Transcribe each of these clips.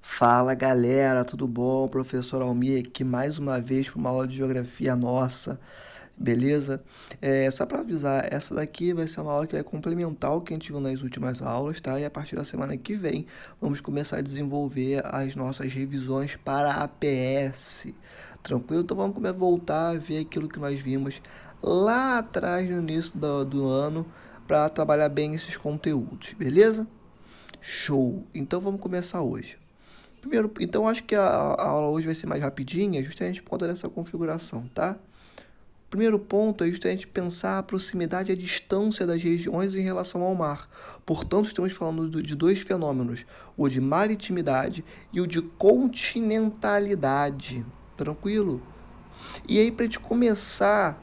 Fala galera, tudo bom? Professor Almir aqui mais uma vez para uma aula de geografia nossa, beleza? Só para avisar, essa daqui vai ser uma aula que vai complementar o que a gente viu nas últimas aulas, tá? E a partir da semana que vem vamos começar a desenvolver as nossas revisões para a APS, tranquilo? Então vamos voltar a ver aquilo que nós vimos lá atrás no início do ano para trabalhar bem esses conteúdos, beleza? Show! Então vamos começar hoje. Primeiro, então acho que a aula hoje vai ser mais rapidinha, justamente por conta dessa configuração, tá? Primeiro ponto é justamente pensar a proximidade e a distância das regiões em relação ao mar. Portanto, estamos falando de dois fenômenos, o de maritimidade e o de continentalidade. Tranquilo? E aí, para a gente começar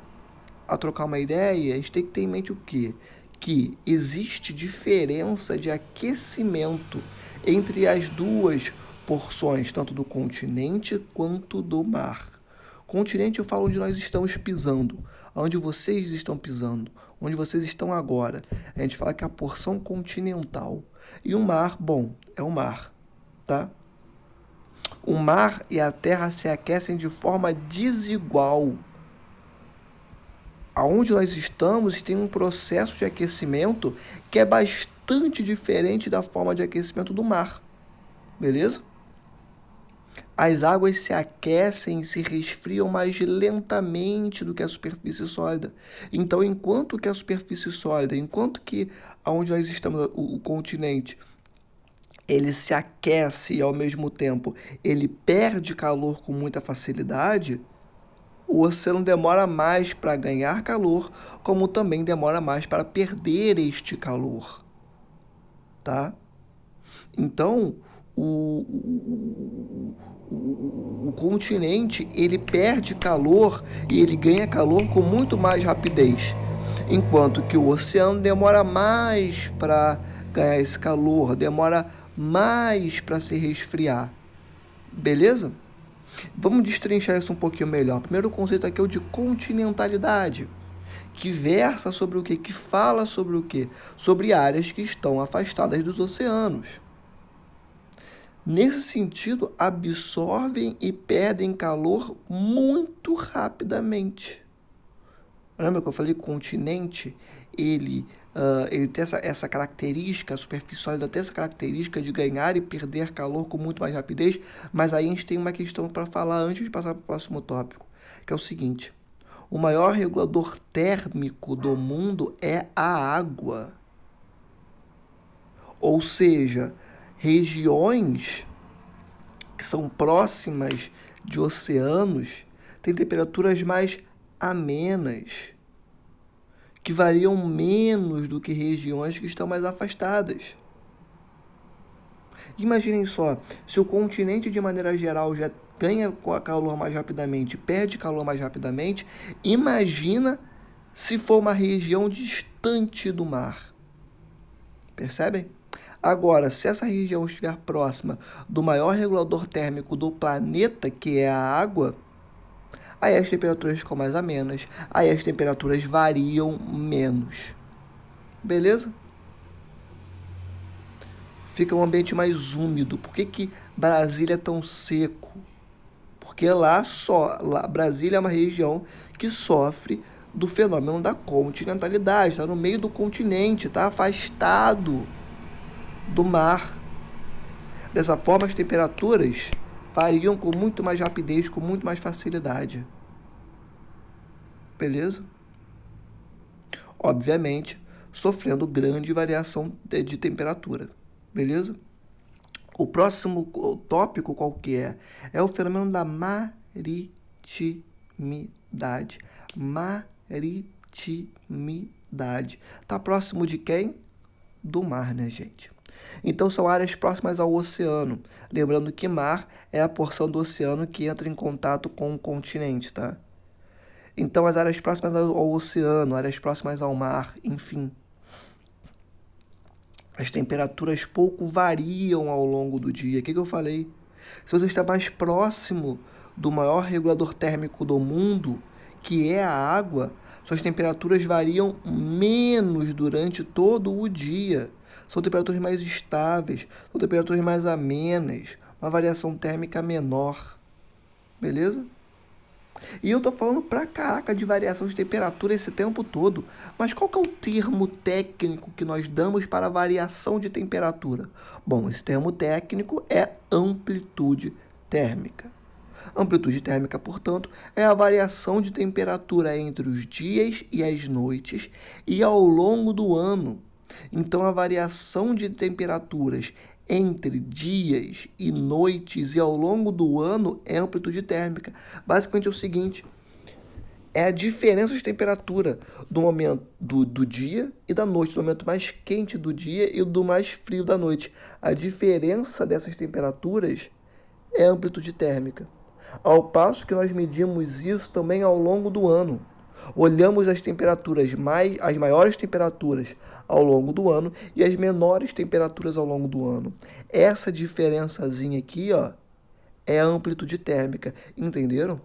a trocar uma ideia, a gente tem que ter em mente o quê? Que existe diferença de aquecimento entre as duas porções, tanto do continente quanto do mar. Continente eu falo onde nós estamos pisando, onde vocês estão pisando, onde vocês estão agora. A gente fala que é a porção continental. E o mar, bom, é o mar, tá? O mar e a terra se aquecem de forma desigual. Aonde nós estamos tem um processo de aquecimento que é bastante diferente da forma de aquecimento do mar. Beleza? As águas se aquecem e se resfriam mais lentamente do que a superfície sólida. Então, enquanto que a superfície sólida, enquanto que aonde nós estamos, o continente, ele se aquece e ao mesmo tempo ele perde calor com muita facilidade, o oceano demora mais para ganhar calor, como também demora mais para perder este calor, tá? Então, o continente ele perde calor e ele ganha calor com muito mais rapidez, enquanto que o oceano demora mais para ganhar esse calor, demora mais para se resfriar. Beleza? Vamos destrinchar isso um pouquinho melhor. Primeiro conceito aqui é o de continentalidade, que versa sobre o quê? Que fala sobre o quê? Sobre áreas que estão afastadas dos oceanos. Nesse sentido, absorvem e perdem calor muito rapidamente. Lembra que eu falei que o continente, ele tem essa característica, a superfície sólida tem essa característica de ganhar e perder calor com muito mais rapidez, mas aí a gente tem uma questão para falar antes de passar para o próximo tópico, que é o seguinte: o maior regulador térmico do mundo é a água. Ou seja, regiões que são próximas de oceanos têm temperaturas mais amenas, que variam menos do que regiões que estão mais afastadas. Imaginem só, se o continente de maneira geral já ganha calor mais rapidamente, perde calor mais rapidamente, imagina se for uma região distante do mar. Percebem? Agora, se essa região estiver próxima do maior regulador térmico do planeta, que é a água, aí as temperaturas ficam mais amenas, aí as temperaturas variam menos. Beleza? Fica um ambiente mais úmido. Por que Brasília é tão seco? Porque Brasília é uma região que sofre do fenômeno da continentalidade, está no meio do continente, está afastado do mar. Dessa forma, as temperaturas variam com muito mais rapidez, com muito mais facilidade. Beleza? Obviamente, sofrendo grande variação de temperatura. Beleza? O próximo tópico qual que é? É o fenômeno da maritimidade. Maritimidade. Está próximo de quem? Do mar, né, gente? Então, são áreas próximas ao oceano. Lembrando que mar é a porção do oceano que entra em contato com o continente, tá? Então, as áreas próximas ao oceano, áreas próximas ao mar, enfim. As temperaturas pouco variam ao longo do dia. O que eu falei? Se você está mais próximo do maior regulador térmico do mundo, que é a água, suas temperaturas variam menos durante todo o dia. São temperaturas mais estáveis, são temperaturas mais amenas, uma variação térmica menor. Beleza? E eu tô falando pra caraca de variação de temperatura esse tempo todo. Mas qual que é o termo técnico que nós damos para a variação de temperatura? Bom, esse termo técnico é amplitude térmica. Amplitude térmica, portanto, é a variação de temperatura entre os dias e as noites e ao longo do ano. Então, a variação de temperaturas entre dias e noites e ao longo do ano é amplitude térmica. Basicamente é o seguinte: é a diferença de temperatura do momento do dia e da noite, do momento mais quente do dia e do mais frio da noite. A diferença dessas temperaturas é a amplitude térmica. Ao passo que nós medimos isso também ao longo do ano. Olhamos as as maiores temperaturas ao longo do ano e as menores temperaturas ao longo do ano. Essa diferençazinha aqui, ó, é a amplitude térmica. Entenderam?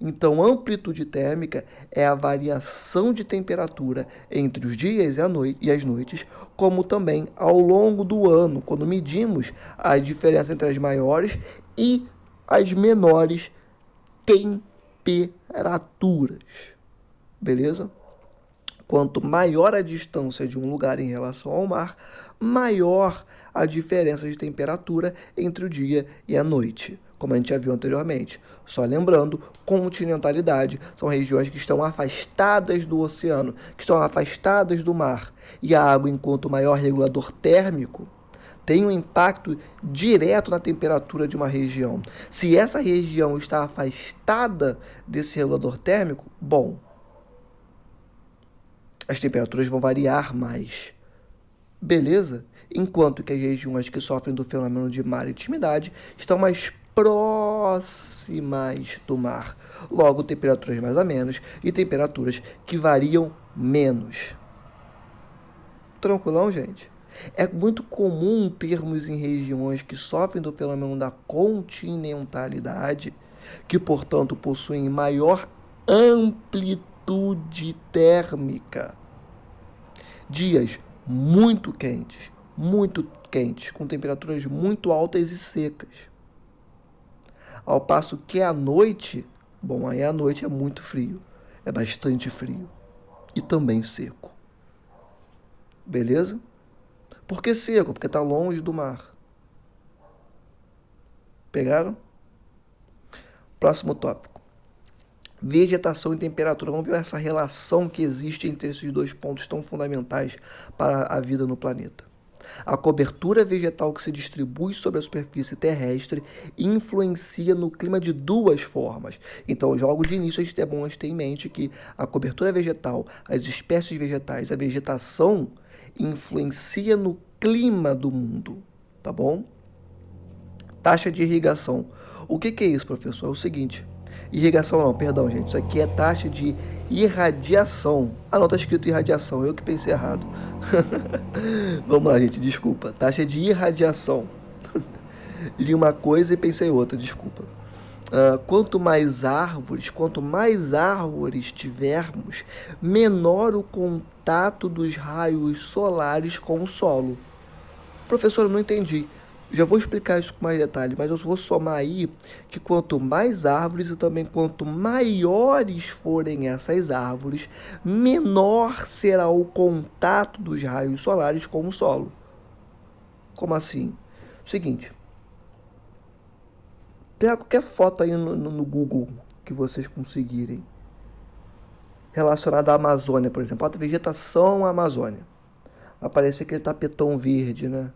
Então, amplitude térmica é a variação de temperatura entre os dias e as noites, como também ao longo do ano, quando medimos a diferença entre as maiores e as menores temperaturas. Beleza? Quanto maior a distância de um lugar em relação ao mar, maior a diferença de temperatura entre o dia e a noite, como a gente já viu anteriormente. Só lembrando, continentalidade são regiões que estão afastadas do oceano, que estão afastadas do mar. E a água, enquanto maior regulador térmico, tem um impacto direto na temperatura de uma região. Se essa região está afastada desse regulador térmico, bom, as temperaturas vão variar mais. Beleza? Enquanto que as regiões que sofrem do fenômeno de maritimidade estão mais próximas do mar. Logo, temperaturas mais amenas e temperaturas que variam menos. Tranquilão, gente? É muito comum termos em regiões que sofrem do fenômeno da continentalidade, que, portanto, possuem maior amplitude térmica. Dias muito quentes, com temperaturas muito altas e secas. Ao passo que à noite, bom, aí à noite é muito frio, é bastante frio e também seco. Beleza? Por que seco? Porque está longe do mar. Pegaram? Próximo tópico. Vegetação e temperatura. Vamos ver essa relação que existe entre esses dois pontos tão fundamentais para a vida no planeta. A cobertura vegetal que se distribui sobre a superfície terrestre influencia no clima de duas formas. Então, logo de início, é bom a gente ter em mente que a cobertura vegetal, as espécies vegetais, a vegetação influencia no clima do mundo, tá bom? Taxa de irrigação. O que é isso, professor? É o seguinte, irrigação não, perdão, gente, isso aqui é taxa de irradiação. Ah, não, tá escrito irradiação, eu que pensei errado. Vamos lá, gente, desculpa. Taxa de irradiação. Li uma coisa e pensei outra, desculpa. Quanto mais árvores tivermos, menor o contato dos raios solares com o solo. Professor, eu não entendi. Já vou explicar isso com mais detalhe, mas eu vou somar aí que quanto mais árvores e também quanto maiores forem essas árvores, menor será o contato dos raios solares com o solo. Como assim? Seguinte, pega qualquer foto aí no Google que vocês conseguirem, relacionada à Amazônia, por exemplo. Bota vegetação Amazônia. Vai aparecer aquele tapetão verde, né?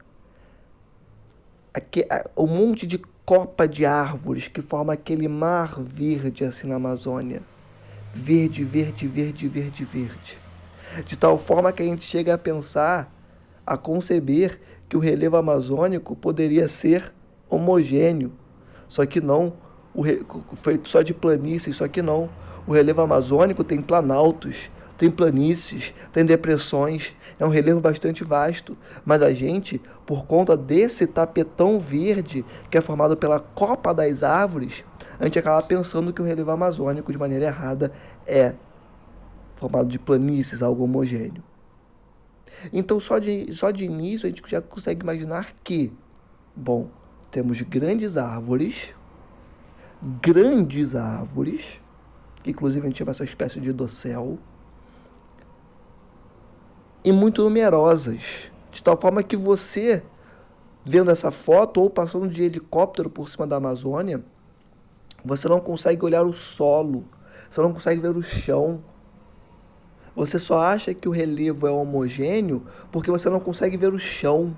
Um monte de copa de árvores que forma aquele mar verde assim na Amazônia. Verde, verde, verde, verde, verde. De tal forma que a gente chega a pensar, a conceber que o relevo amazônico poderia ser homogêneo. Só que não, feito só de planícies, só que não. O relevo amazônico tem planaltos, tem planícies, tem depressões, é um relevo bastante vasto, mas a gente, por conta desse tapetão verde que é formado pela copa das árvores, a gente acaba pensando que o relevo amazônico, de maneira errada, é formado de planícies, algo homogêneo. Então, só de início, a gente já consegue imaginar que, bom, Temos grandes árvores, que inclusive a gente chama essa espécie de dossel, e muito numerosas, de tal forma que você, vendo essa foto ou passando de helicóptero por cima da Amazônia, você não consegue olhar o solo, você não consegue ver o chão. Você só acha que o relevo é homogêneo porque você não consegue ver o chão.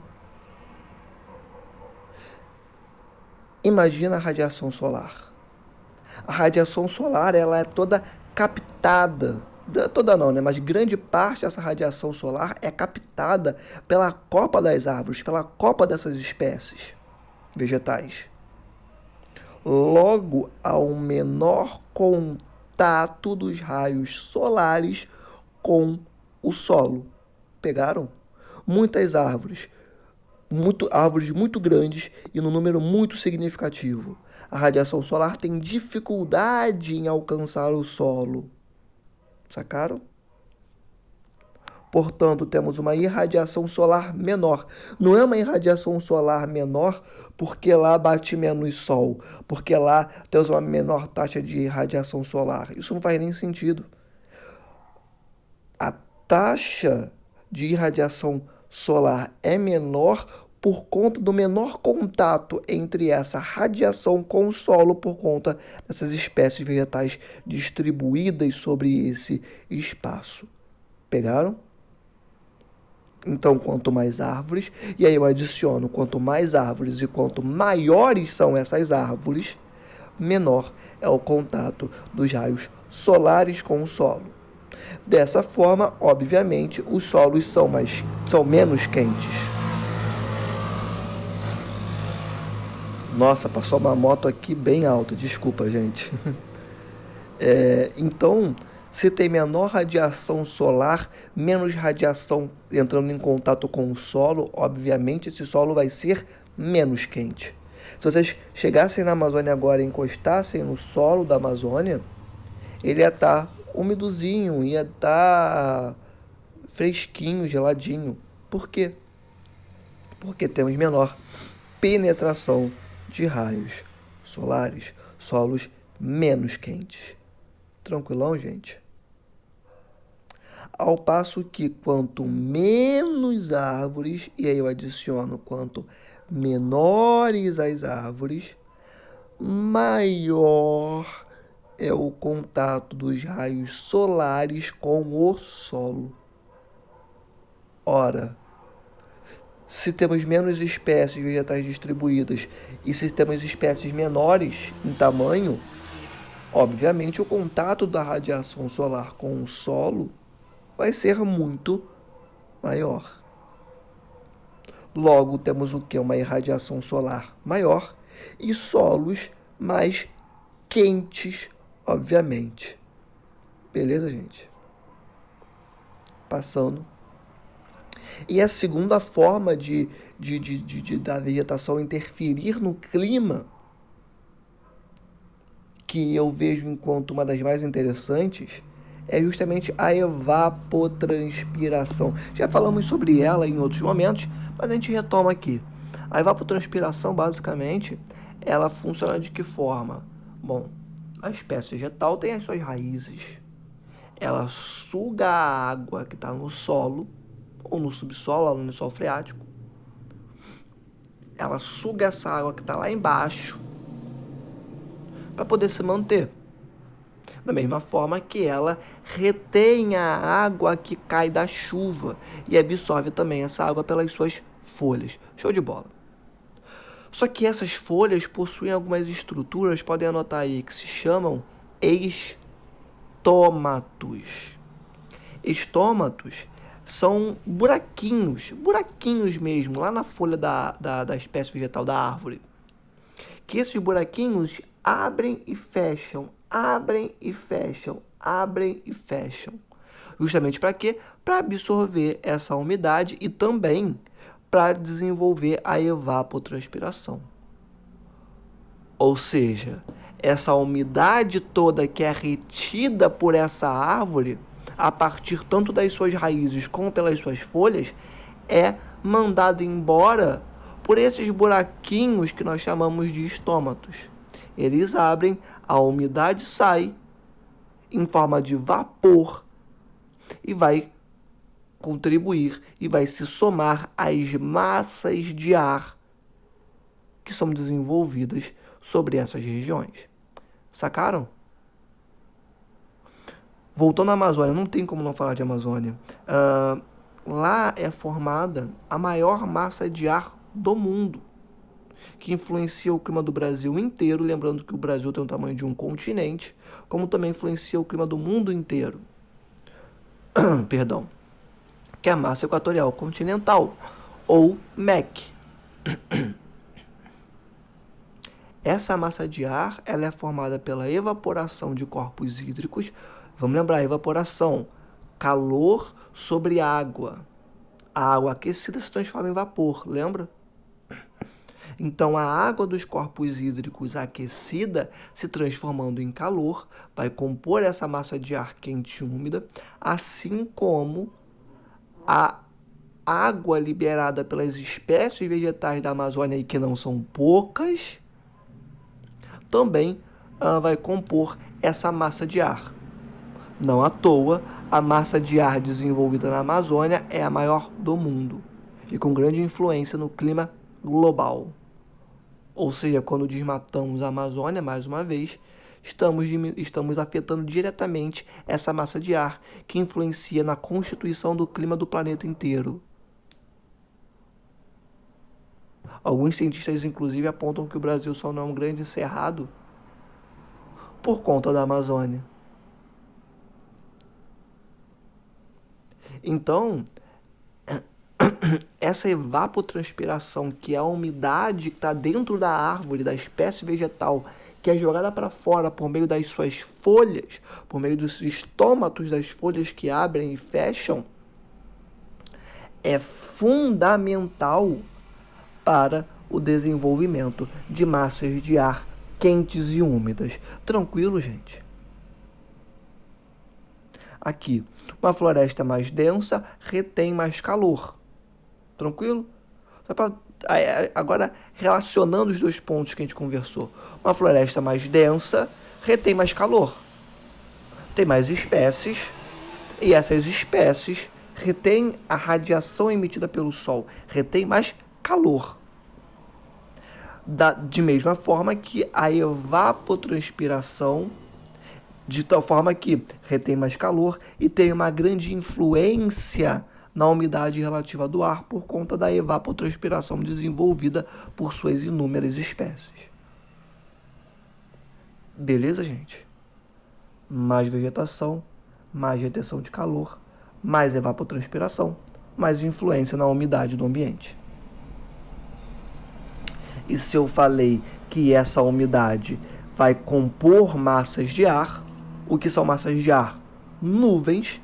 Imagina a radiação solar. A radiação solar, ela é toda captada. Toda não, né? Mas grande parte dessa radiação solar é captada pela copa das árvores, pela copa dessas espécies vegetais. Logo, há um menor contato dos raios solares com o solo. Pegaram? Muitas árvores, árvores muito grandes e num número muito significativo. A radiação solar tem dificuldade em alcançar o solo. Sacaram? Portanto, temos uma irradiação solar menor. Não é uma irradiação solar menor porque lá bate menos sol, porque lá temos uma menor taxa de irradiação solar. Isso não faz nem sentido. A taxa de irradiação solar é menor por conta do menor contato entre essa radiação com o solo, por conta dessas espécies vegetais distribuídas sobre esse espaço. Pegaram? Então, quanto mais árvores, e aí eu adiciono, quanto mais árvores e quanto maiores são essas árvores, menor é o contato dos raios solares com o solo. Dessa forma, obviamente, os solos são menos quentes. Nossa, passou uma moto aqui bem alta, desculpa, gente. Então, se tem menor radiação solar, menos radiação entrando em contato com o solo, obviamente esse solo vai ser menos quente. Se vocês chegassem na Amazônia agora e encostassem no solo da Amazônia, ele ia estar umidozinho, ia estar fresquinho, geladinho. Por quê? Porque temos menor penetração de raios solares, solos menos quentes. Tranquilão, gente? Ao passo que quanto menos árvores, e aí eu adiciono quanto menores as árvores, maior é o contato dos raios solares com o solo. Ora, se temos menos espécies vegetais distribuídas e se temos espécies menores em tamanho, obviamente o contato da radiação solar com o solo vai ser muito maior. Logo, temos o que? Uma irradiação solar maior e solos mais quentes, obviamente. Beleza, gente? Passando. E a segunda forma da vegetação interferir no clima, que eu vejo enquanto uma das mais interessantes, é justamente a evapotranspiração. Já falamos sobre ela em outros momentos, mas a gente retoma aqui. A evapotranspiração, basicamente, ela funciona de que forma? Bom, a espécie vegetal tem as suas raízes. Ela suga a água que está no solo, ou no subsolo, ou no lençol freático. Ela suga essa água que está lá embaixo para poder se manter. Da mesma forma que ela retém a água que cai da chuva e absorve também essa água pelas suas folhas. Show de bola. Só que essas folhas possuem algumas estruturas, podem anotar aí, que se chamam estômatos. Estômatos são buraquinhos mesmo, lá na folha da espécie vegetal da árvore. Que esses buraquinhos abrem e fecham. Justamente para quê? Para absorver essa umidade e também para desenvolver a evapotranspiração. Ou seja, essa umidade toda que é retida por essa árvore, a partir tanto das suas raízes como pelas suas folhas, é mandada embora por esses buraquinhos que nós chamamos de estômatos. Eles abrem, a umidade sai em forma de vapor e vai contribuir e vai se somar às massas de ar que são desenvolvidas sobre essas regiões. Sacaram? Voltando à Amazônia, não tem como não falar de Amazônia. Lá é formada a maior massa de ar do mundo, que influencia o clima do Brasil inteiro, lembrando que o Brasil tem o tamanho de um continente, como também influencia o clima do mundo inteiro. Perdão. Que é a massa equatorial continental, ou MEC. Essa massa de ar ela é formada pela evaporação de corpos hídricos. Vamos lembrar, evaporação, calor sobre água. A água aquecida se transforma em vapor, lembra? Então, a água dos corpos hídricos aquecida, se transformando em calor, vai compor essa massa de ar quente e úmida, assim como a água liberada pelas espécies vegetais da Amazônia, e que não são poucas, também vai compor essa massa de ar. Não à toa, a massa de ar desenvolvida na Amazônia é a maior do mundo e com grande influência no clima global. Ou seja, quando desmatamos a Amazônia, mais uma vez, estamos afetando diretamente essa massa de ar que influencia na constituição do clima do planeta inteiro. Alguns cientistas, inclusive, apontam que o Brasil só não é um grande cerrado por conta da Amazônia. Então, essa evapotranspiração, que é a umidade que está dentro da árvore, da espécie vegetal, que é jogada para fora por meio das suas folhas, por meio dos estômatos das folhas que abrem e fecham, é fundamental para o desenvolvimento de massas de ar quentes e úmidas. Tranquilo, gente? Aqui, uma floresta mais densa retém mais calor. Tranquilo? Agora, relacionando os dois pontos que a gente conversou. Uma floresta mais densa retém mais calor. Tem mais espécies, e essas espécies retêm a radiação emitida pelo Sol, retém mais calor. De mesma forma que a evapotranspiração, de tal forma que retém mais calor e tem uma grande influência na umidade relativa do ar por conta da evapotranspiração desenvolvida por suas inúmeras espécies. Beleza, gente? Mais vegetação, mais retenção de calor, mais evapotranspiração, mais influência na umidade do ambiente. E se eu falei que essa umidade vai compor massas de ar, o que são massas de ar? Nuvens.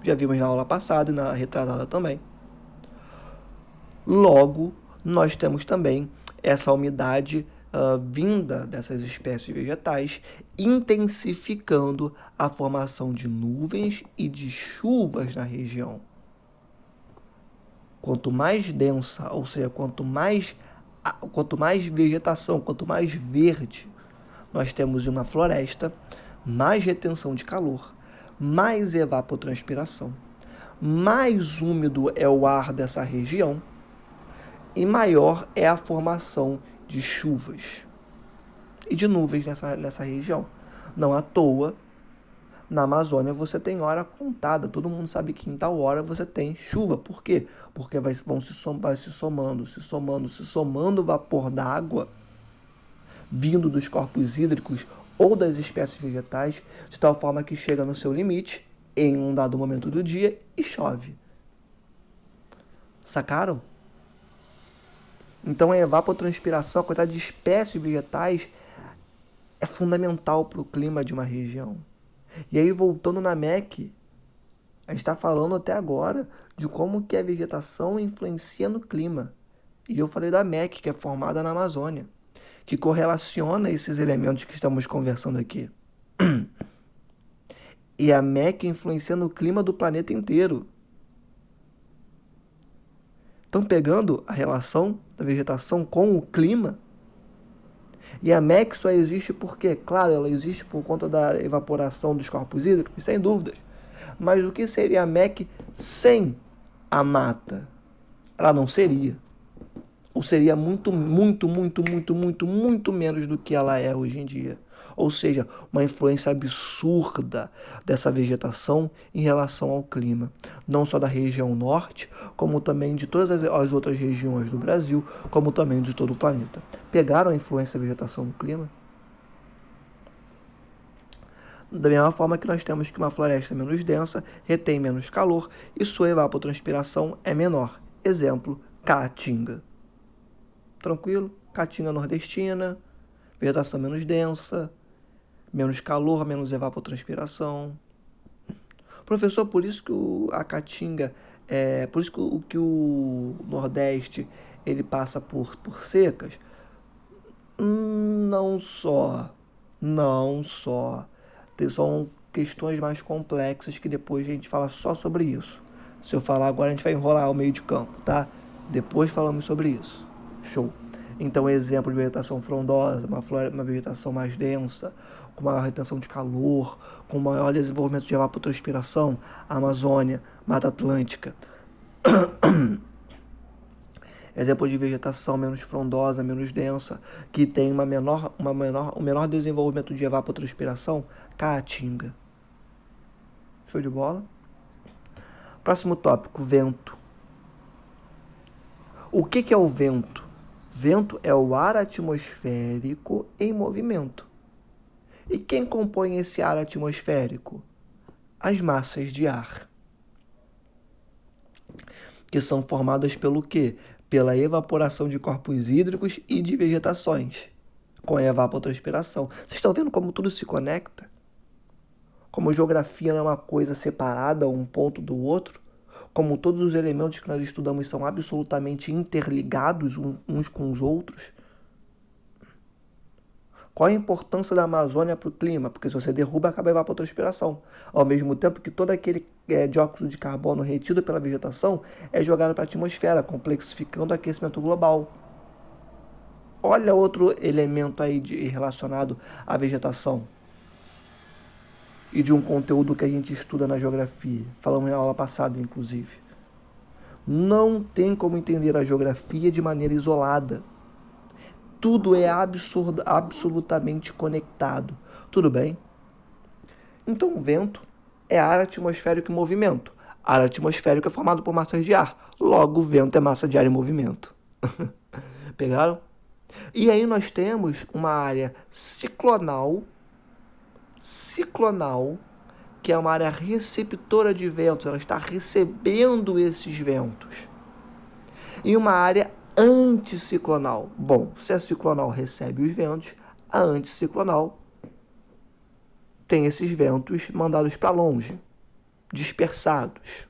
Já vimos na aula passada e na retrasada também. Logo, nós temos também essa umidade vinda dessas espécies vegetais, intensificando a formação de nuvens e de chuvas na região. Quanto mais densa, ou seja, quanto mais vegetação, quanto mais verde nós temos em uma floresta, mais retenção de calor, mais evapotranspiração, mais úmido é o ar dessa região e maior é a formação de chuvas e de nuvens nessa região. Não à toa, na Amazônia você tem hora contada, todo mundo sabe que em tal hora você tem chuva. Por quê? Porque vai se somando o vapor d'água vindo dos corpos hídricos ou das espécies vegetais, de tal forma que chega no seu limite em um dado momento do dia e chove. Sacaram? Então a evapotranspiração, a quantidade de espécies vegetais é fundamental para o clima de uma região. E aí, voltando na MEC, a gente está falando até agora de como que a vegetação influencia no clima. E eu falei da MEC, que é formada na Amazônia, que correlaciona esses elementos que estamos conversando aqui. E a MEC influencia no clima do planeta inteiro. Estão pegando a relação da vegetação com o clima. E a MEC só existe porque, claro, ela existe por conta da evaporação dos corpos hídricos, sem dúvidas. Mas o que seria a MEC sem a mata? Ela não seria. Ou seria muito, muito, muito, muito, muito, muito menos do que ela é hoje em dia. Ou seja, uma influência absurda dessa vegetação em relação ao clima. Não só da região norte, como também de todas as outras regiões do Brasil, como também de todo o planeta. Pegaram a influência da vegetação no clima? Da mesma forma que nós temos que uma floresta menos densa retém menos calor e sua evapotranspiração é menor. Exemplo, Caatinga. Tranquilo? Caatinga nordestina, vegetação menos densa, menos calor, menos evapotranspiração. Professor, por isso que a Caatinga, por isso que o Nordeste ele passa por secas? Não só. São questões mais complexas que depois a gente fala só sobre isso. Se eu falar agora, a gente vai enrolar o meio de campo, tá? Depois falamos sobre isso. Show. Então, exemplo de vegetação frondosa, uma vegetação mais densa, com maior retenção de calor, com maior desenvolvimento de evapotranspiração, Amazônia, Mata Atlântica. Exemplo de vegetação menos frondosa, menos densa, que tem um menor desenvolvimento de evapotranspiração, Caatinga. Show de bola? Próximo tópico, vento. O que é o vento? Vento é o ar atmosférico em movimento. E quem compõe esse ar atmosférico? As massas de ar. Que são formadas pelo quê? Pela evaporação de corpos hídricos e de vegetações, com a evapotranspiração. Vocês estão vendo como tudo se conecta? Como geografia não é uma coisa separada, um ponto do outro? Como todos os elementos que nós estudamos são absolutamente interligados uns com os outros? Qual a importância da Amazônia para o clima? Porque se você derruba, acaba a evapotranspiração. Ao mesmo tempo que todo aquele dióxido de carbono retido pela vegetação é jogado para a atmosfera, complexificando o aquecimento global. Olha outro elemento aí relacionado à vegetação. E de um conteúdo que a gente estuda na geografia. Falamos na aula passada, inclusive. Não tem como entender a geografia de maneira isolada. Tudo é absolutamente conectado. Tudo bem? Então, o vento é ar atmosférico em movimento. Ar atmosférico é formado por massas de ar. Logo, o vento é massa de ar em movimento. Pegaram? E aí nós temos uma área ciclonal, que é uma área receptora de ventos. Ela está recebendo esses ventos. E uma área anticiclonal. Bom, se a ciclonal recebe os ventos, a anticiclonal tem esses ventos mandados para longe, dispersados.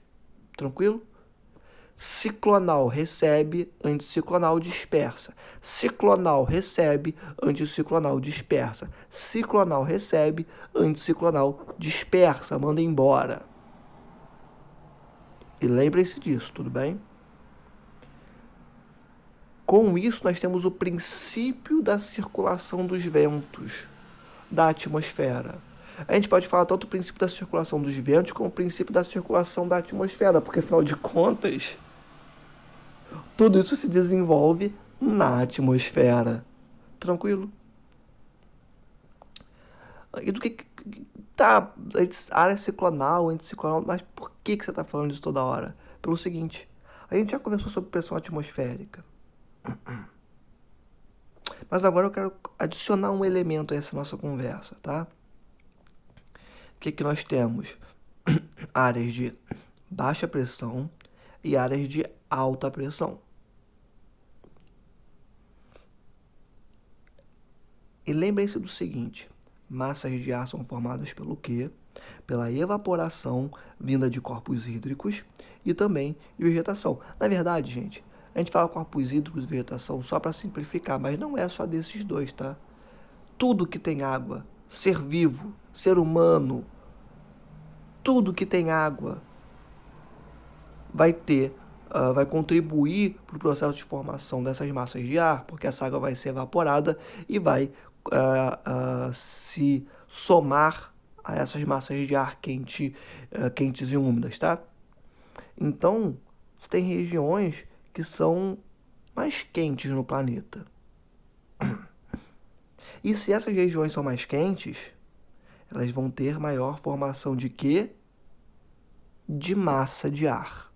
Tranquilo? Ciclonal recebe, anticiclonal dispersa. Ciclonal recebe, anticiclonal dispersa. Ciclonal recebe, anticiclonal dispersa, manda embora. E lembrem-se disso, tudo bem? Com isso, nós temos o princípio da circulação dos ventos da atmosfera. A gente pode falar tanto o princípio da circulação dos ventos como o princípio da circulação da atmosfera, porque, afinal de contas, tudo isso se desenvolve na atmosfera. Tranquilo? E do que tá área ciclonal, anticiclonal, mas por que você está falando isso toda hora? Pelo seguinte, a gente já conversou sobre pressão atmosférica. Mas agora eu quero adicionar um elemento a essa nossa conversa, tá? O que nós temos? Áreas de baixa pressão e áreas de alta pressão. E lembrem-se do seguinte, massas de ar são formadas pelo quê? Pela evaporação vinda de corpos hídricos e também de vegetação. Na verdade, gente, a gente fala corpos hídricos e vegetação só para simplificar, mas não é só desses dois, tá? Tudo que tem água, ser vivo, ser humano, tudo que tem água vai ter vai contribuir para o processo de formação dessas massas de ar, porque essa água vai ser evaporada e vai se somar a essas massas de ar quentes e úmidas, tá? Então, tem regiões que são mais quentes no planeta. E se essas regiões são mais quentes, elas vão ter maior formação de quê? De massa de ar.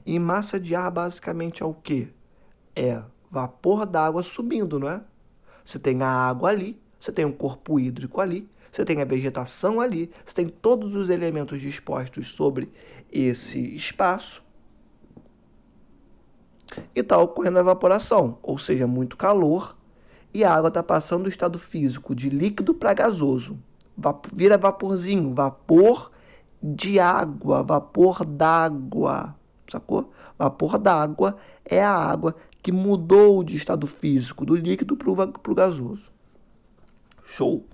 E massa de ar basicamente é o quê? É vapor d'água subindo, não é? Você tem a água ali, você tem um corpo hídrico ali, você tem a vegetação ali, você tem todos os elementos dispostos sobre esse espaço e está ocorrendo a evaporação, ou seja, muito calor, e a água está passando do estado físico de líquido para gasoso. Vira vaporzinho, vapor de água, vapor d'água, sacou? Vapor d'água é a água que mudou de estado físico, do líquido para o gasoso. Show?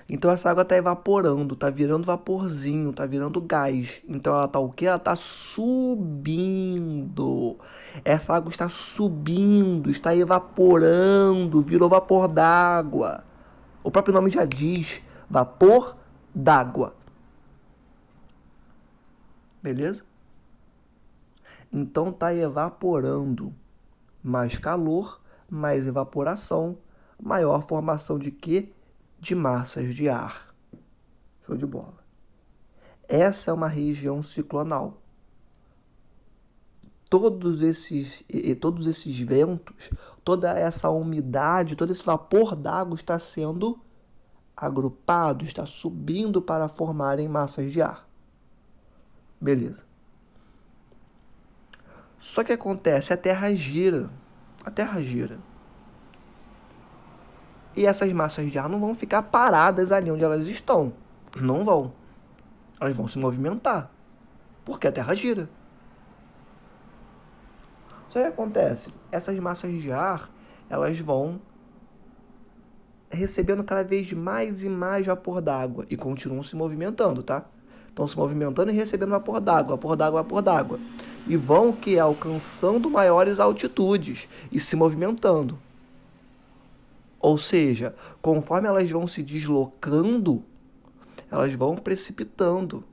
Então essa água está evaporando, está virando vaporzinho, está virando gás. Então ela está o quê? Ela está subindo. Essa água está subindo, está evaporando, virou vapor d'água. O próprio nome já diz, vapor d'água. Beleza? Então está evaporando. Mais calor, mais evaporação, maior formação de quê? De massas de ar. Show de bola. Essa é uma região ciclonal. Todos esses ventos, toda essa umidade, todo esse vapor d'água está sendo agrupado, está subindo para formarem massas de ar. Beleza. Só que acontece, a Terra gira. A Terra gira. E essas massas de ar não vão ficar paradas ali onde elas estão. Não vão. Elas vão se movimentar. Porque a Terra gira. Só que acontece, essas massas de ar, elas vão recebendo cada vez mais e mais vapor d'água. E continuam se movimentando, tá? Estão se movimentando e recebendo vapor d'água, vapor d'água, vapor d'água. E vão alcançando maiores altitudes e se movimentando. Ou seja, conforme elas vão se deslocando, elas vão precipitando.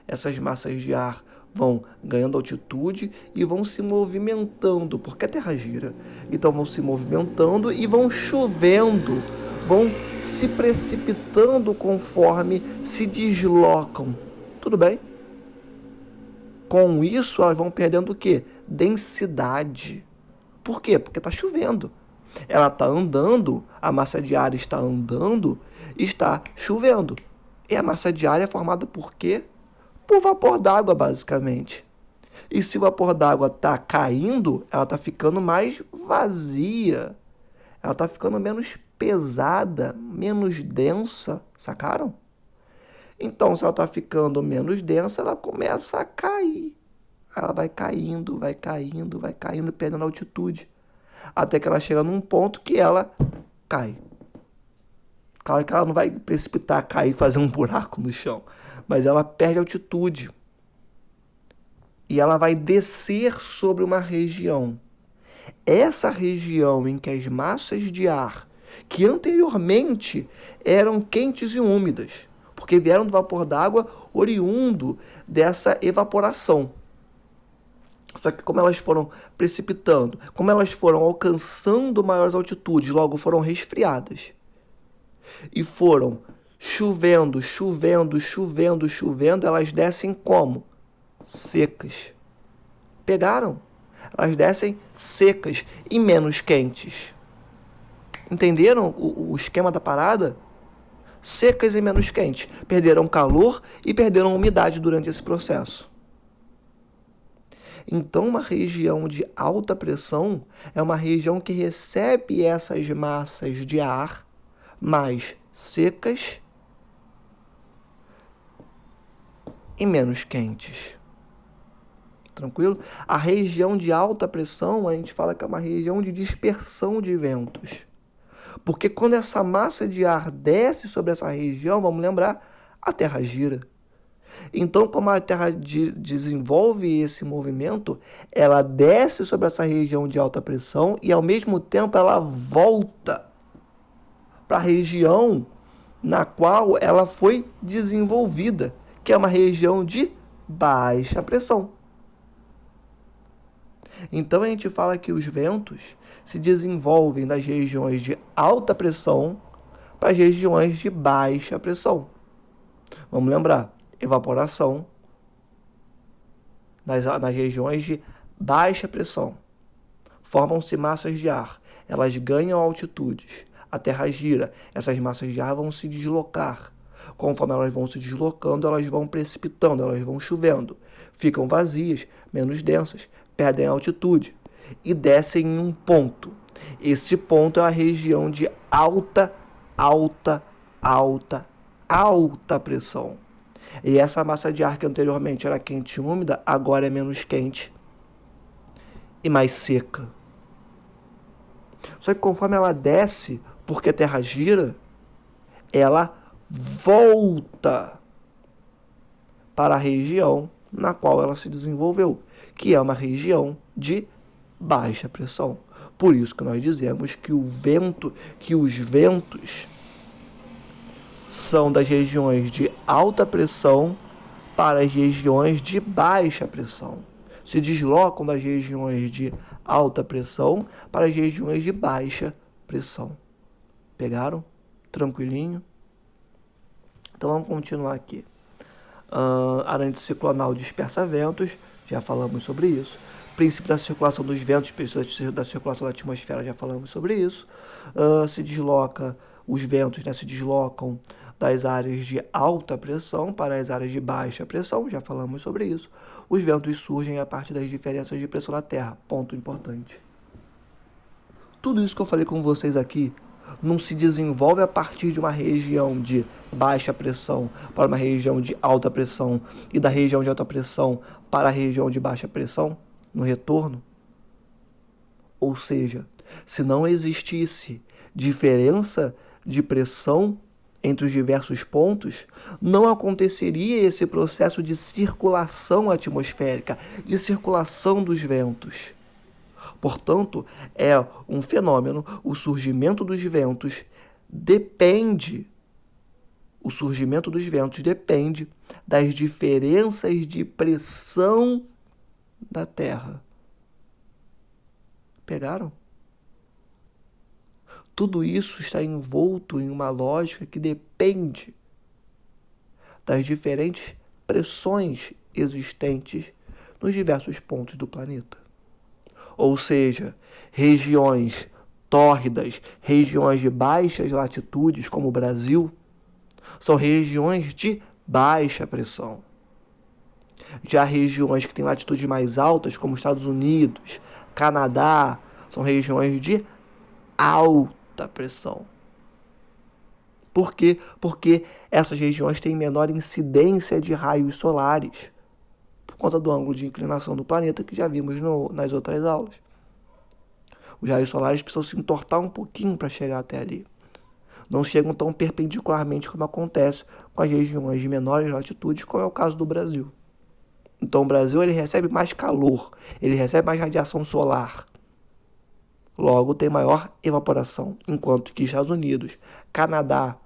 Essas massas de ar vão ganhando altitude e vão se movimentando, porque a Terra gira. Então vão se movimentando e vão chovendo, vão se precipitando conforme se deslocam. Tudo bem? Com isso, elas vão perdendo o quê? Densidade. Por quê? Porque está chovendo. Ela está andando, a massa de ar está andando, está chovendo. E a massa de ar é formada por quê? Por vapor d'água, basicamente. E se o vapor d'água está caindo, ela está ficando mais vazia. Ela está ficando menos pesada, menos densa, sacaram? Então, se ela está ficando menos densa, ela começa a cair. Ela vai caindo, vai caindo, vai caindo, perdendo altitude. Até que ela chega num ponto que ela cai. Claro que ela não vai precipitar, cair e fazer um buraco no chão. Mas ela perde altitude. E ela vai descer sobre uma região. Essa região em que as massas de ar, que anteriormente eram quentes e úmidas, porque vieram do vapor d'água oriundo dessa evaporação. Só que como elas foram precipitando, como elas foram alcançando maiores altitudes, logo foram resfriadas. E foram chovendo, chovendo, chovendo, chovendo, elas descem como? Secas. Pegaram? Elas descem secas e menos quentes. Entenderam o esquema da parada? Secas e menos quentes. Perderam calor e perderam umidade durante esse processo. Então, uma região de alta pressão é uma região que recebe essas massas de ar mais secas e menos quentes. Tranquilo? A região de alta pressão, a gente fala que é uma região de dispersão de ventos. Porque quando essa massa de ar desce sobre essa região, vamos lembrar, a Terra gira. Então, como a Terra desenvolve esse movimento, ela desce sobre essa região de alta pressão e, ao mesmo tempo, ela volta para a região na qual ela foi desenvolvida, que é uma região de baixa pressão. Então, a gente fala que os ventos se desenvolvem das regiões de alta pressão para as regiões de baixa pressão. Vamos lembrar, evaporação nas regiões de baixa pressão. Formam-se massas de ar, elas ganham altitudes, a Terra gira, essas massas de ar vão se deslocar. Conforme elas vão se deslocando, elas vão precipitando, elas vão chovendo. Ficam vazias, menos densas, perdem altitude e descem em um ponto. Esse ponto é a região de alta pressão. E essa massa de ar que anteriormente era quente e úmida, agora é menos quente e mais seca. Só que conforme ela desce, porque a Terra gira, ela volta para a região na qual ela se desenvolveu, que é uma região de baixa pressão. Por isso que nós dizemos que os ventos são das regiões de alta pressão para as regiões de baixa pressão. Se deslocam das regiões de alta pressão para as regiões de baixa pressão. Pegaram? Tranquilinho? Então vamos continuar aqui. Aranha ciclonal dispersa ventos, já falamos sobre isso. Princípio da circulação dos ventos, princípio da circulação da atmosfera, já falamos sobre isso. Os ventos, né, se deslocam das áreas de alta pressão para as áreas de baixa pressão, já falamos sobre isso. Os ventos surgem a partir das diferenças de pressão da Terra, ponto importante. Tudo isso que eu falei com vocês aqui não se desenvolve a partir de uma região de baixa pressão para uma região de alta pressão e da região de alta pressão para a região de baixa pressão no retorno. Ou seja, se não existisse diferença de pressão entre os diversos pontos, não aconteceria esse processo de circulação atmosférica, de circulação dos ventos. Portanto, é um fenômeno, o surgimento dos ventos depende das diferenças de pressão da Terra. Pegaram? Tudo isso está envolto em uma lógica que depende das diferentes pressões existentes nos diversos pontos do planeta. Ou seja, regiões tórridas, regiões de baixas latitudes, como o Brasil, são regiões de baixa pressão. Já regiões que têm latitudes mais altas, como Estados Unidos, Canadá, são regiões de alta pressão. Por quê? Porque essas regiões têm menor incidência de raios solares, por conta do ângulo de inclinação do planeta que já vimos nas outras aulas. Os raios solares precisam se entortar um pouquinho para chegar até ali. Não chegam tão perpendicularmente como acontece com as regiões de menores latitudes, como é o caso do Brasil. Então o Brasil ele recebe mais calor, ele recebe mais radiação solar. Logo tem maior evaporação, enquanto que Estados Unidos, Canadá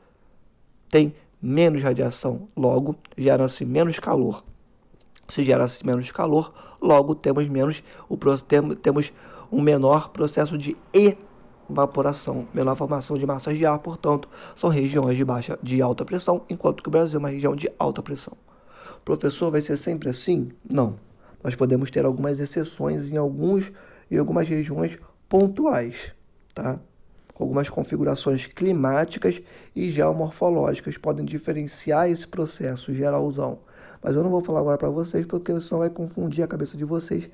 tem menos radiação, logo gera-se menos calor. Se gera-se menos calor, logo temos um menor processo de evaporação, menor formação de massas de ar, portanto, são regiões de alta pressão, enquanto que o Brasil é uma região de alta pressão. Professor, vai ser sempre assim? Não. Nós podemos ter algumas exceções em algumas regiões pontuais, tá? Algumas configurações climáticas e geomorfológicas podem diferenciar esse processo geralzão. Mas eu não vou falar agora para vocês, porque senão vai confundir a cabeça de vocês.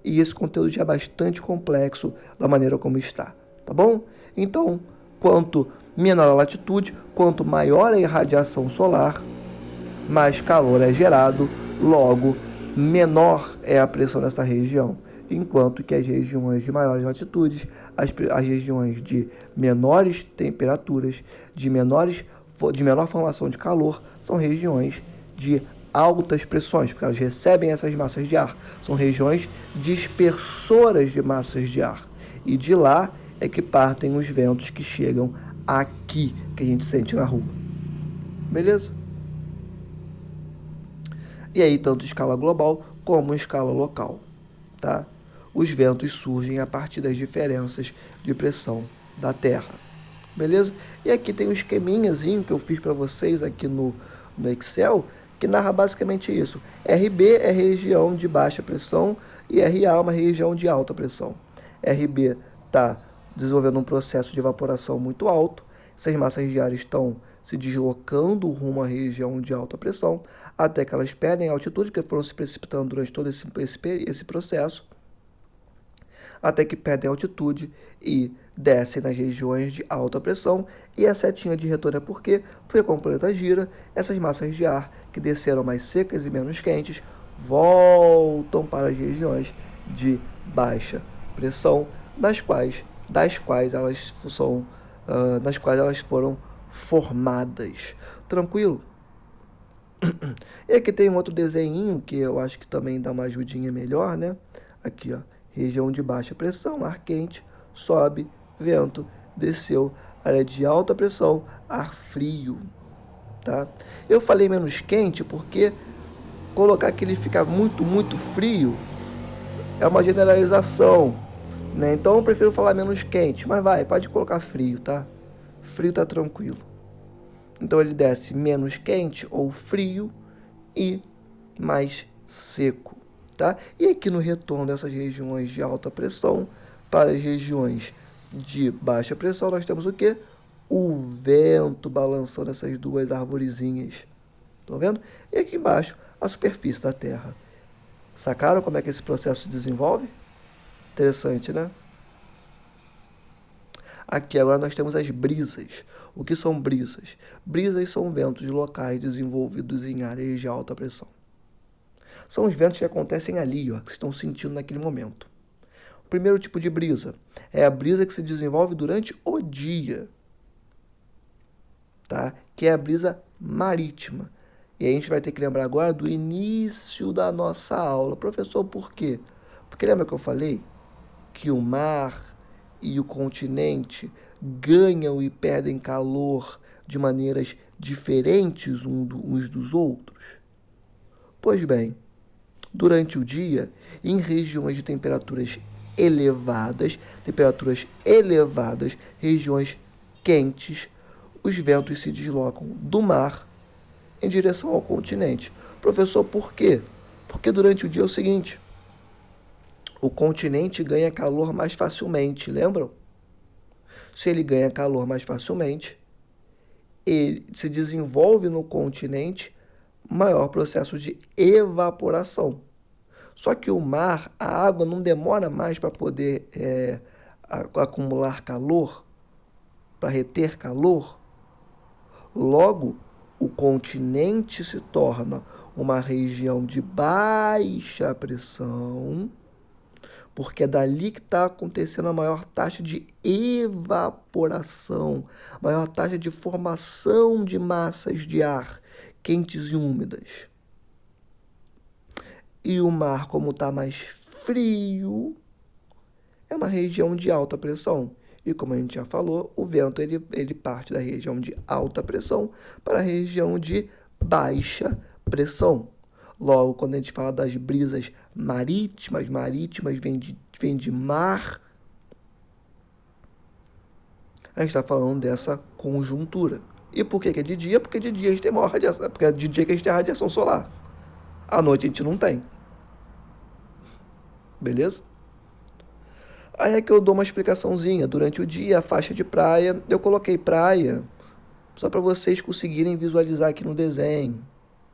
E esse conteúdo já é bastante complexo da maneira como está, tá bom? Então, quanto menor a latitude, quanto maior a irradiação solar, mais calor é gerado, logo menor é a pressão nessa região. Enquanto que as regiões de maiores latitudes, as regiões de menores temperaturas, de menor formação de calor, são regiões de altas pressões, porque elas recebem essas massas de ar. São regiões dispersoras de massas de ar. E de lá é que partem os ventos que chegam aqui, que a gente sente na rua. Beleza? E aí, tanto em escala global como em escala local, tá? Os ventos surgem a partir das diferenças de pressão da Terra. Beleza? E aqui tem um esqueminhazinho que eu fiz para vocês aqui no Excel, que narra basicamente isso. RB é região de baixa pressão e RA é uma região de alta pressão. RB está desenvolvendo um processo de evaporação muito alto, essas massas de ar estão se deslocando rumo à região de alta pressão, até que elas perdem altitude, porque foram se precipitando durante todo esse processo, até que perdem altitude e descem nas regiões de alta pressão, e a setinha de retorno é porque como o planeta gira, essas massas de ar que desceram mais secas e menos quentes voltam para as regiões de baixa pressão, das quais elas foram formadas. Tranquilo? E aqui tem um outro desenho que eu acho que também dá uma ajudinha melhor, né? Aqui, ó, região de baixa pressão, ar quente, sobe, vento, desceu, área de alta pressão, ar frio, tá? Eu falei menos quente porque colocar que ele fica muito, muito frio é uma generalização, né? Então eu prefiro falar menos quente, mas pode colocar frio, tá? Frio tá tranquilo. Então ele desce menos quente ou frio e mais seco, tá? E aqui no retorno dessas regiões de alta pressão para as regiões de baixa pressão, nós temos o quê? O vento balançando essas duas arvorezinhas. Estão vendo? E aqui embaixo, a superfície da Terra. Sacaram como é que esse processo se desenvolve? Interessante, né? Aqui agora nós temos as brisas. O que são brisas? Brisas são ventos locais desenvolvidos em áreas de alta pressão. São os ventos que acontecem ali, ó, que vocês estão sentindo naquele momento. O primeiro tipo de brisa é a brisa que se desenvolve durante o dia, tá? Que é a brisa marítima. E aí a gente vai ter que lembrar agora do início da nossa aula. Professor, por quê? Porque lembra que eu falei que o mar e o continente ganham e perdem calor de maneiras diferentes uns dos outros? Pois bem, durante o dia, em regiões de temperaturas elevadas, regiões quentes, os ventos se deslocam do mar em direção ao continente. Professor, por quê? Porque durante o dia é o seguinte: o continente ganha calor mais facilmente, lembram? Se ele ganha calor mais facilmente, ele se desenvolve no continente maior processo de evaporação. Só que o mar, a água não demora mais para poder acumular calor, para reter calor. Logo, o continente se torna uma região de baixa pressão, porque é dali que está acontecendo a maior taxa de evaporação, maior taxa de formação de massas de ar quentes e úmidas. E o mar, como está mais frio, é uma região de alta pressão. E como a gente já falou, o vento ele parte da região de alta pressão para a região de baixa pressão. Logo, quando a gente fala das brisas marítimas vem de mar, a gente está falando dessa conjuntura. E por que é de dia? Porque de dia a gente tem maior radiação, porque é de dia que a gente tem radiação solar. À noite a gente não tem. Beleza? Aí é que eu dou uma explicaçãozinha. Durante o dia, a faixa de praia, eu coloquei praia só para vocês conseguirem visualizar aqui no desenho.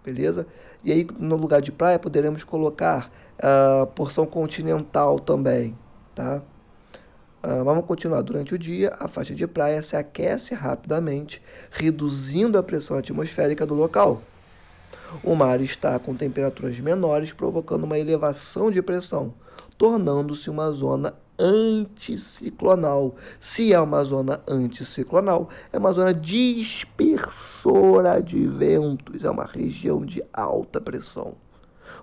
Beleza? E aí, no lugar de praia, poderemos colocar a porção continental também, tá? Vamos continuar. Durante o dia, a faixa de praia se aquece rapidamente, reduzindo a pressão atmosférica do local. O mar está com temperaturas menores, provocando uma elevação de pressão, tornando-se uma zona anticiclonal. Se é uma zona anticiclonal, é uma zona dispersora de ventos, é uma região de alta pressão.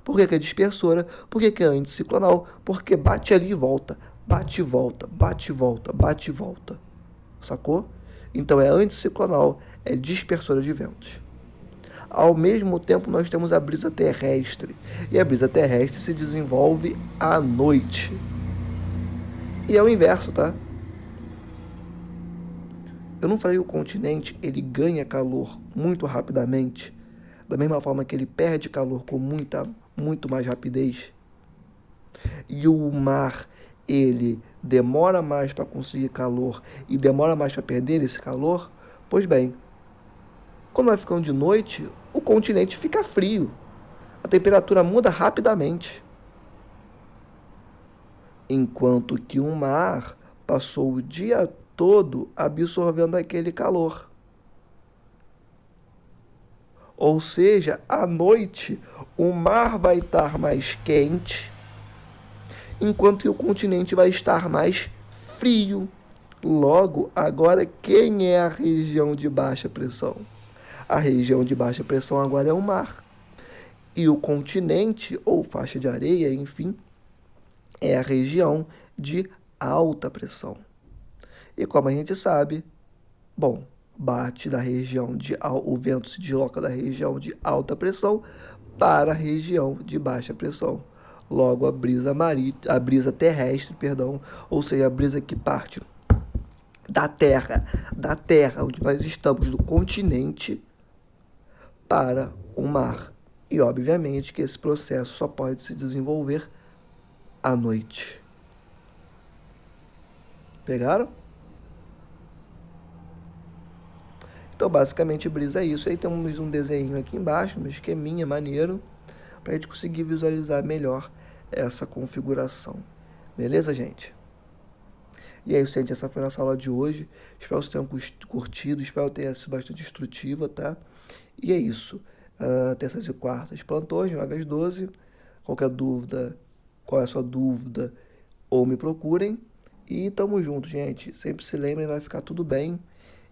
Por que é dispersora? Por que é anticiclonal? Porque bate ali e volta, bate e volta, bate e volta, bate e volta. Sacou? Então é anticiclonal, é dispersora de ventos. Ao mesmo tempo, nós temos a brisa terrestre. E a brisa terrestre se desenvolve à noite. E é o inverso, tá? Eu não falei que o continente ele ganha calor muito rapidamente, da mesma forma que ele perde calor com muito mais rapidez. E o mar, ele demora mais para conseguir calor e demora mais para perder esse calor? Pois bem, quando vai ficando de noite, o continente fica frio. A temperatura muda rapidamente. Enquanto que o mar passou o dia todo absorvendo aquele calor. Ou seja, à noite o mar vai estar mais quente, enquanto que o continente vai estar mais frio. Logo, agora quem é a região de baixa pressão? A região de baixa pressão agora é o mar. E o continente, ou faixa de areia, enfim, é a região de alta pressão. E como a gente sabe, bom, bate da região de o vento se desloca da região de alta pressão para a região de baixa pressão. Logo, a brisa terrestre, perdão, ou seja, a brisa que parte da terra onde nós estamos, do continente, para o mar. E, obviamente, que esse processo só pode se desenvolver à noite. Pegaram? Então, basicamente, brisa é isso. Aí temos um desenho aqui embaixo, um esqueminha maneiro, para a gente conseguir visualizar melhor essa configuração. Beleza, gente? E é isso, gente. Essa foi a nossa aula de hoje. Espero que vocês tenham curtido. Espero que tenha sido bastante instrutiva, tá? E é isso. Terças e quartas, plantões, de 9 às 12. Qualquer dúvida, qual é a sua dúvida, ou me procurem. E tamo junto, gente. Sempre se lembrem, vai ficar tudo bem.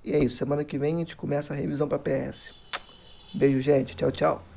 E é isso. Semana que vem a gente começa a revisão para PS. Beijo, gente. Tchau, tchau.